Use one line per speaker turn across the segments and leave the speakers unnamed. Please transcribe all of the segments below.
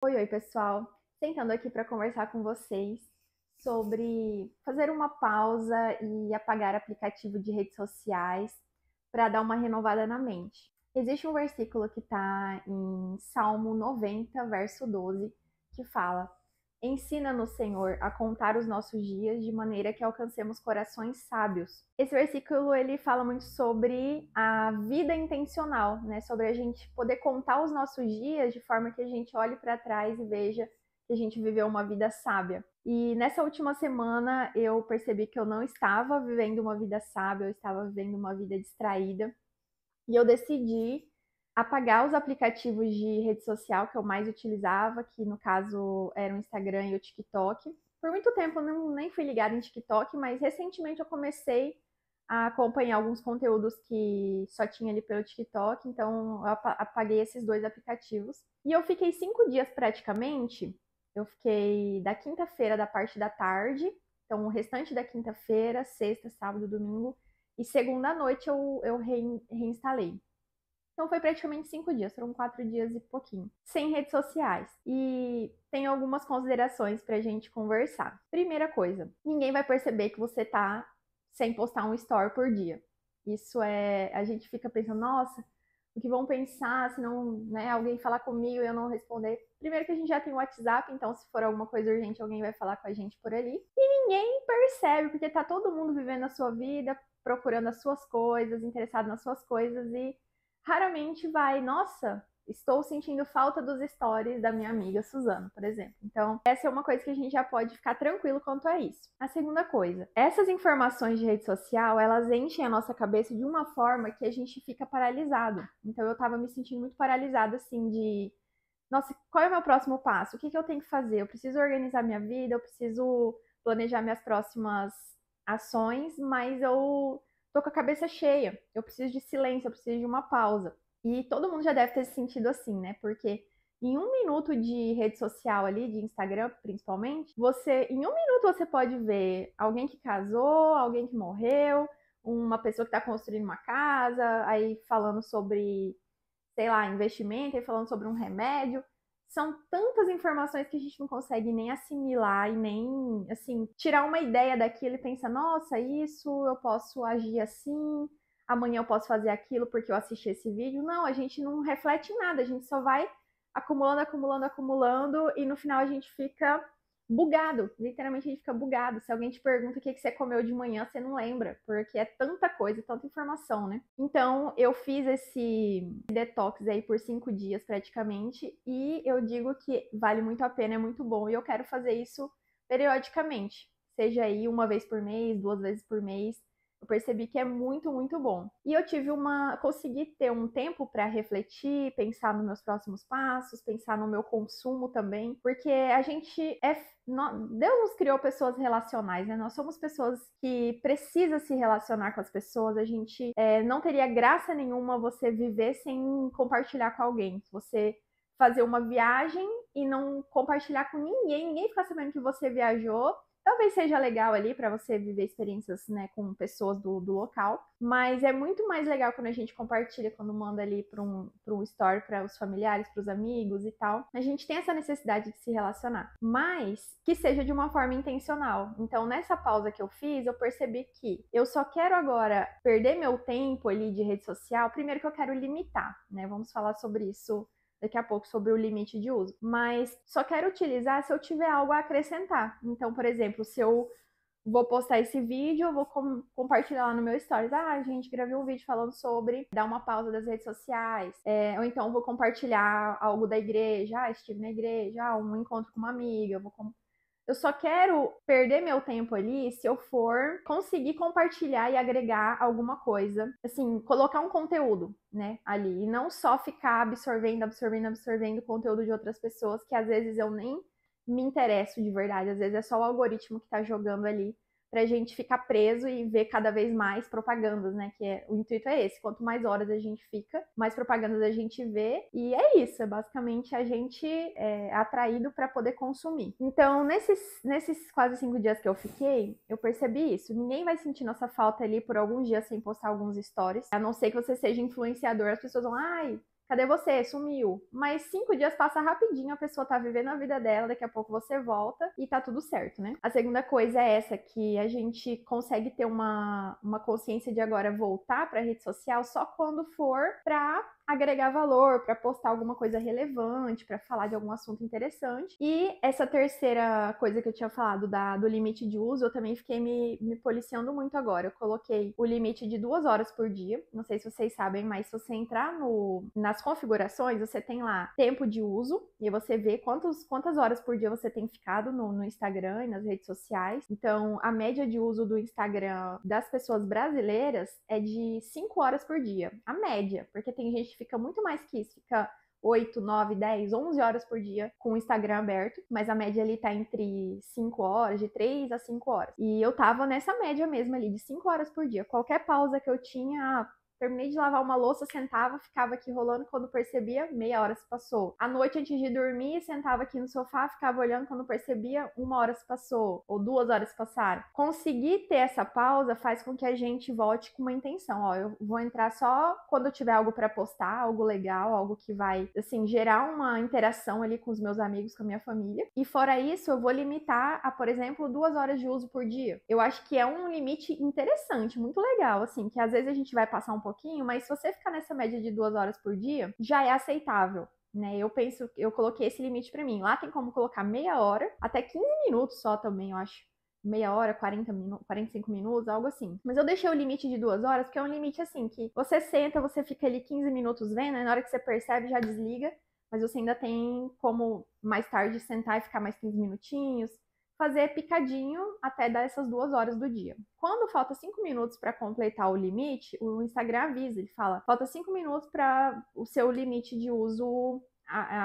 Oi, pessoal. Sentando aqui para conversar com vocês sobre fazer uma pausa e apagar aplicativo de redes sociais para dar uma renovada na mente. Existe um versículo que está em Salmo 90, verso 12, que fala: Ensina-nos, Senhor, a contar os nossos dias de maneira que alcancemos corações sábios. Esse versículo ele fala muito sobre a vida intencional, né? Sobre a gente poder contar os nossos dias de forma que a gente olhe para trás e veja que a gente viveu uma vida sábia. E nessa última semana eu percebi que eu não estava vivendo uma vida sábia, eu estava vivendo uma vida distraída. E eu decidi apagar os aplicativos de rede social que eu mais utilizava, que no caso era o Instagram e o TikTok. Por muito tempo eu nem fui ligada em TikTok, mas recentemente eu comecei a acompanhar alguns conteúdos que só tinha ali pelo TikTok, então eu apaguei esses dois aplicativos. E eu fiquei 5 dias praticamente, eu fiquei da quinta-feira da parte da tarde, então o restante da quinta-feira, sexta, sábado, domingo, e segunda noite eu reinstalei. Então foi praticamente 5 dias, foram 4 dias e pouquinho, sem redes sociais. E tem algumas considerações pra gente conversar. Primeira coisa, ninguém vai perceber que você tá sem postar um story por dia. Isso é, a gente fica pensando, nossa, o que vão pensar se não, né, alguém falar comigo e eu não responder. Primeiro que a gente já tem o WhatsApp, então se for alguma coisa urgente, alguém vai falar com a gente por ali. E ninguém percebe, porque tá todo mundo vivendo a sua vida, procurando as suas coisas, interessado nas suas coisas e raramente vai, nossa, estou sentindo falta dos stories da minha amiga Suzana, por exemplo. Então, essa é uma coisa que a gente já pode ficar tranquilo quanto a isso. A segunda coisa, essas informações de rede social, elas enchem a nossa cabeça de uma forma que a gente fica paralisado. Então, eu tava me sentindo muito paralisada, assim, de nossa, qual é o meu próximo passo? O que eu tenho que fazer? Eu preciso organizar minha vida, eu preciso planejar minhas próximas ações, mas eu tô com a cabeça cheia. Eu preciso de silêncio, eu preciso de uma pausa. E todo mundo já deve ter se sentido assim, né? Porque em 1 minuto de rede social ali, de Instagram principalmente, em 1 minuto você pode ver alguém que casou, alguém que morreu, uma pessoa que está construindo uma casa, aí falando sobre sei lá, investimento e falando sobre um remédio. São tantas informações que a gente não consegue nem assimilar e nem, assim, tirar uma ideia daquilo e pensar, nossa, isso eu posso agir assim, amanhã eu posso fazer aquilo porque eu assisti esse vídeo. Não, a gente não reflete em nada, a gente só vai acumulando, acumulando, acumulando e no final a gente fica bugado, literalmente a gente fica bugado. Se alguém te pergunta o que você comeu de manhã, você não lembra, porque é tanta coisa, tanta informação, né? Então, eu fiz esse detox aí por 5 dias praticamente, e eu digo que vale muito a pena, é muito bom, e eu quero fazer isso periodicamente, seja aí uma vez por mês, 2 vezes por mês. Eu percebi que é muito, muito bom. E eu consegui ter um tempo para refletir, pensar nos meus próximos passos, pensar no meu consumo também, porque a gente Deus nos criou pessoas relacionais, né? Nós somos pessoas que precisam se relacionar com as pessoas. A gente não teria graça nenhuma você viver sem compartilhar com alguém. Você fazer uma viagem e não compartilhar com ninguém, ninguém ficar sabendo que você viajou. Talvez seja legal ali para você viver experiências, né, com pessoas do local, mas é muito mais legal quando a gente compartilha, quando manda ali para um story para os familiares, para os amigos e tal. A gente tem essa necessidade de se relacionar, mas que seja de uma forma intencional. Então, nessa pausa que eu fiz, eu percebi que eu só quero agora perder meu tempo ali de rede social. Primeiro que eu quero limitar, né? Vamos falar sobre isso daqui a pouco sobre o limite de uso, mas só quero utilizar se eu tiver algo a acrescentar. Então, por exemplo, se eu vou postar esse vídeo, eu vou compartilhar lá no meu stories. Ah, gente, gravei um vídeo falando sobre dar uma pausa das redes sociais. Ou então vou compartilhar algo da igreja. Ah, estive na igreja, um encontro com uma amiga. Eu só quero perder meu tempo ali se eu for conseguir compartilhar e agregar alguma coisa. Assim, colocar um conteúdo, né, ali. E não só ficar absorvendo, absorvendo, absorvendo conteúdo de outras pessoas que às vezes eu nem me interesso de verdade. Às vezes é só o algoritmo que tá jogando ali pra gente ficar preso e ver cada vez mais propagandas, né? O intuito é esse. Quanto mais horas a gente fica, mais propagandas a gente vê. E é isso, é basicamente a gente atraído para poder consumir. Então, nesses quase 5 dias que eu fiquei, eu percebi isso. Ninguém vai sentir nossa falta ali por alguns dias sem postar alguns stories. A não ser que você seja influenciador, as pessoas vão, ai, cadê você? Sumiu. Mas 5 dias passa rapidinho, a pessoa tá vivendo a vida dela, daqui a pouco você volta e tá tudo certo, né? A segunda coisa é essa, que a gente consegue ter uma consciência de agora voltar pra rede social só quando for pra agregar valor, para postar alguma coisa relevante, para falar de algum assunto interessante. E essa terceira coisa que eu tinha falado do limite de uso, eu também fiquei me policiando muito agora. Eu coloquei o limite de 2 horas por dia. Não sei se vocês sabem, mas se você entrar nas configurações, você tem lá tempo de uso e você vê quantas horas por dia você tem ficado no Instagram e nas redes sociais. Então, a média de uso do Instagram das pessoas brasileiras é de 5 horas por dia. A média, porque tem gente que fica muito mais que isso, fica 8, 9, 10, 11 horas por dia com o Instagram aberto, mas a média ali tá entre 5 horas, de 3 a 5 horas. E eu tava nessa média mesmo ali, de 5 horas por dia. Qualquer pausa que eu tinha, terminei de lavar uma louça, sentava, ficava aqui rolando, quando percebia, meia hora se passou. À noite, antes de dormir, sentava aqui no sofá, ficava olhando, quando percebia, 1 hora se passou, ou 2 horas se passaram. Conseguir ter essa pausa faz com que a gente volte com uma intenção. Ó, eu vou entrar só quando eu tiver algo para postar, algo legal, algo que vai, assim, gerar uma interação ali com os meus amigos, com a minha família. E fora isso, eu vou limitar a, por exemplo, 2 horas de uso por dia. Eu acho que é um limite interessante, muito legal, assim, que às vezes a gente vai passar um pouquinho, mas se você ficar nessa média de 2 horas por dia, já é aceitável. Né, eu coloquei esse limite para mim. Lá tem como colocar meia hora, até 15 minutos só também, eu acho. Meia hora, 40 minutos, 45 minutos, algo assim. Mas eu deixei o limite de 2 horas, porque é um limite assim, que você senta, você fica ali 15 minutos vendo, e na hora que você percebe, já desliga, mas você ainda tem como mais tarde sentar e ficar mais 15 minutinhos, fazer picadinho até dar essas 2 horas do dia. Quando falta 5 minutos para completar o limite, o Instagram avisa, ele fala, falta 5 minutos para o seu limite de uso,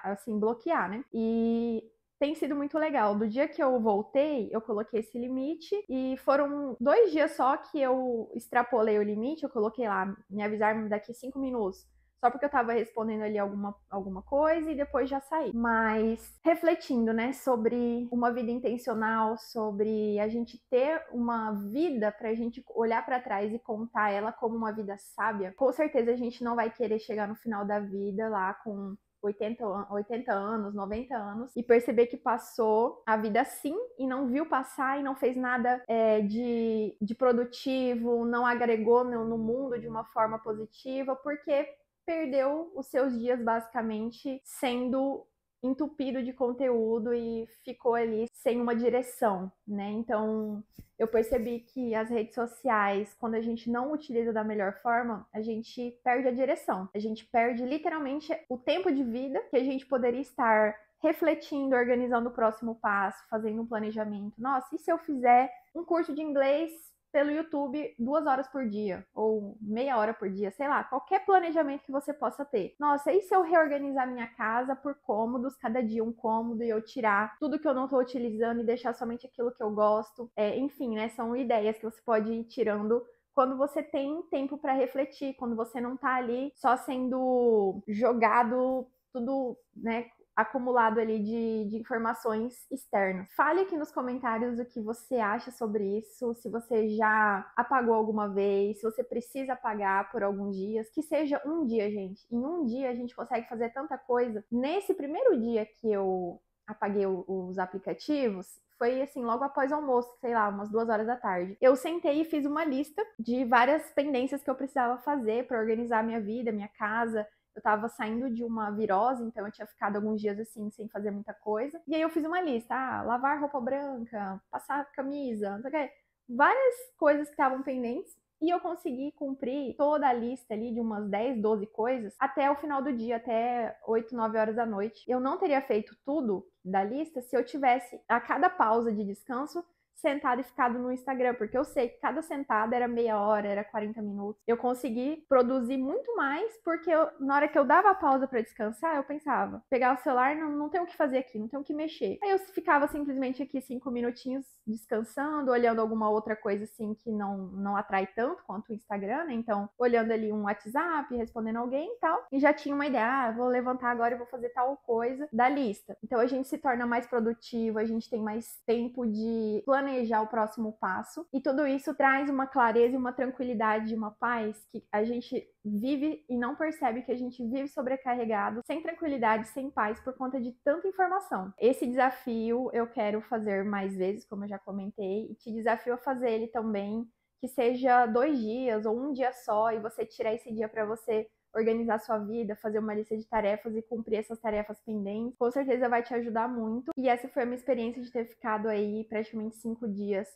assim, bloquear, né? E tem sido muito legal. Do dia que eu voltei, eu coloquei esse limite e foram 2 dias só que eu extrapolei o limite, eu coloquei lá, me avisar daqui 5 minutos. Só porque eu tava respondendo ali alguma coisa e depois já saí. Mas refletindo, né, sobre uma vida intencional, sobre a gente ter uma vida pra gente olhar pra trás e contar ela como uma vida sábia, com certeza a gente não vai querer chegar no final da vida lá com 80 anos, 90 anos, e perceber que passou a vida assim e não viu passar e não fez nada de produtivo, não agregou no mundo de uma forma positiva, porque perdeu os seus dias basicamente sendo entupido de conteúdo e ficou ali sem uma direção, né? Então, eu percebi que as redes sociais, quando a gente não utiliza da melhor forma, a gente perde a direção. A gente perde literalmente o tempo de vida que a gente poderia estar refletindo, organizando o próximo passo, fazendo um planejamento. Nossa, e se eu fizer um curso de inglês pelo YouTube 2 horas por dia, ou meia hora por dia, sei lá, qualquer planejamento que você possa ter. Nossa, e se eu reorganizar minha casa por cômodos, cada dia um cômodo, e eu tirar tudo que eu não estou utilizando e deixar somente aquilo que eu gosto? Enfim, né, são ideias que você pode ir tirando quando você tem tempo para refletir, quando você não tá ali só sendo jogado tudo, né, acumulado ali de informações externas. Fale aqui nos comentários o que você acha sobre isso, se você já apagou alguma vez, se você precisa apagar por alguns dias, que seja um dia, gente. Em um dia a gente consegue fazer tanta coisa. Nesse primeiro dia que eu apaguei os aplicativos, foi assim, logo após o almoço, sei lá, umas 2 horas da tarde. Eu sentei e fiz uma lista de várias pendências que eu precisava fazer para organizar minha vida, minha casa. Eu tava saindo de uma virose, então eu tinha ficado alguns dias assim, sem fazer muita coisa. E aí eu fiz uma lista, lavar roupa branca, passar camisa, não sei o que. Várias coisas que estavam pendentes. E eu consegui cumprir toda a lista ali de umas 10, 12 coisas até o final do dia, até 8, 9 horas da noite. Eu não teria feito tudo da lista se eu tivesse, a cada pausa de descanso, sentado e ficado no Instagram, porque eu sei que cada sentada era meia hora, era 40 minutos. Eu consegui produzir muito mais, porque na hora que eu dava a pausa para descansar, eu pensava, pegar o celular, não tem o que fazer aqui, não tem o que mexer. Aí eu ficava simplesmente aqui 5 minutinhos descansando, olhando alguma outra coisa assim que não atrai tanto quanto o Instagram, né? Então, olhando ali um WhatsApp, respondendo alguém e tal, e já tinha uma ideia, vou levantar agora e vou fazer tal coisa da lista. Então a gente se torna mais produtivo, a gente tem mais tempo de planejamento planejar o próximo passo. E tudo isso traz uma clareza e uma tranquilidade, uma paz que a gente vive e não percebe que a gente vive sobrecarregado, sem tranquilidade, sem paz por conta de tanta informação. Esse desafio eu quero fazer mais vezes, como eu já comentei, e te desafio a fazer ele também, que seja 2 dias ou um dia só, e você tirar esse dia para você organizar sua vida, fazer uma lista de tarefas e cumprir essas tarefas pendentes, com certeza vai te ajudar muito. E essa foi a minha experiência de ter ficado aí praticamente 5 dias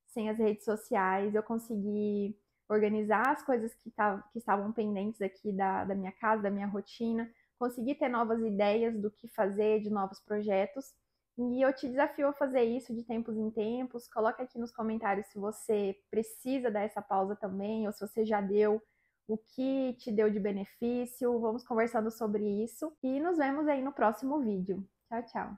sem as redes sociais. Eu consegui organizar as coisas que estavam pendentes aqui da minha casa, da minha rotina, consegui ter novas ideias do que fazer, de novos projetos. E eu te desafio a fazer isso de tempos em tempos. Coloca aqui nos comentários se você precisa dar essa pausa também, ou se você já deu, o que te deu de benefício. Vamos conversando sobre isso e nos vemos aí no próximo vídeo. Tchau, tchau!